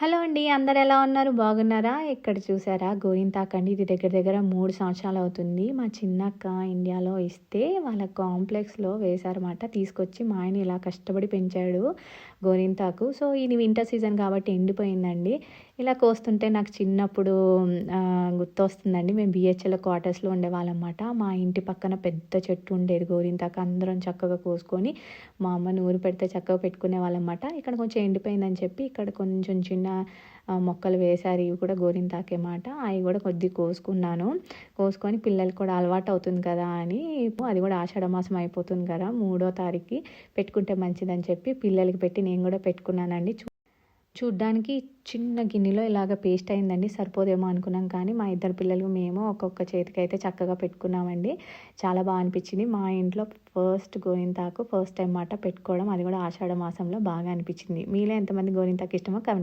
Hello అండి. అందరూ ఎలా ఉన్నారు? బాగున్నారా? ఇక్కడ చూసారా గోరింటాకండి. ఇది దగ్గర దగ్గర 3 సంవత్సరాలు అవుతుంది. మా చిన్నక్క ఇండియాలో ఇస్తే వాళ్ళ కాంప్లెక్స్‌లో వేశారన్నమాట. తీసుకొచ్చి మా ఆయన ఇలా కష్టపడి పెంచాడు గోరింటాకు. సో, ఇది వింటర్ సీజన్ కాబట్టి ఎండిపోయిందండి. ఇలా కోస్తుంటే నాకు చిన్నప్పుడు గుర్తొస్తుందండి. మేము బీహెచ్ఎల్ క్వార్టర్స్‌లో ఉండేవాళ్ళమన్నమాట. మా ఇంటి పక్కన పెద్ద చెట్టు ఉండేది గోరింటాకు. అందరం చక్కగా కోసుకొని మా అమ్మ నూరి పెడితే చక్కగా పెట్టుకునేవాళ్ళమన్నమాట. ఇక్కడ కొంచెం ఎండిపోయిందని చెప్పి ఇక్కడ కొంచెం చిన్న మొక్కలు వేశారు. ఇవి కూడా గోరింటాకే మాట. అవి కూడా కొద్దిగా కోసుకున్నాను. కోసుకొని పిల్లలకి కూడా అలవాటు అవుతుంది కదా అని, అది కూడా ఆషాఢ మాసం అయిపోతుంది కదా, 3వ తారీఖుకి పెట్టుకుంటే మంచిదని చెప్పి పిల్లలకి పెట్టి నేను కూడా పెట్టుకున్నానండి. చూడ్డానికి చిన్న గిన్నెలో ఇలాగ పేస్ట్ అయిందండి. సరిపోదేమో అనుకున్నాం కానీ మా ఇద్దరు పిల్లలు మేము ఒక్కొక్క చేతికైతే చక్కగా పెట్టుకున్నామండి. చాలా బాగా అనిపించింది. మా ఇంట్లో ఫస్ట్ గోరింటాకు ఫస్ట్ టైం మాట పెట్టుకోవడం. అది కూడా ఆషాఢ మాసంలో బాగా అనిపించింది. మీలో ఎంతమంది గోరింటాకు ఇష్టమో కమెంట్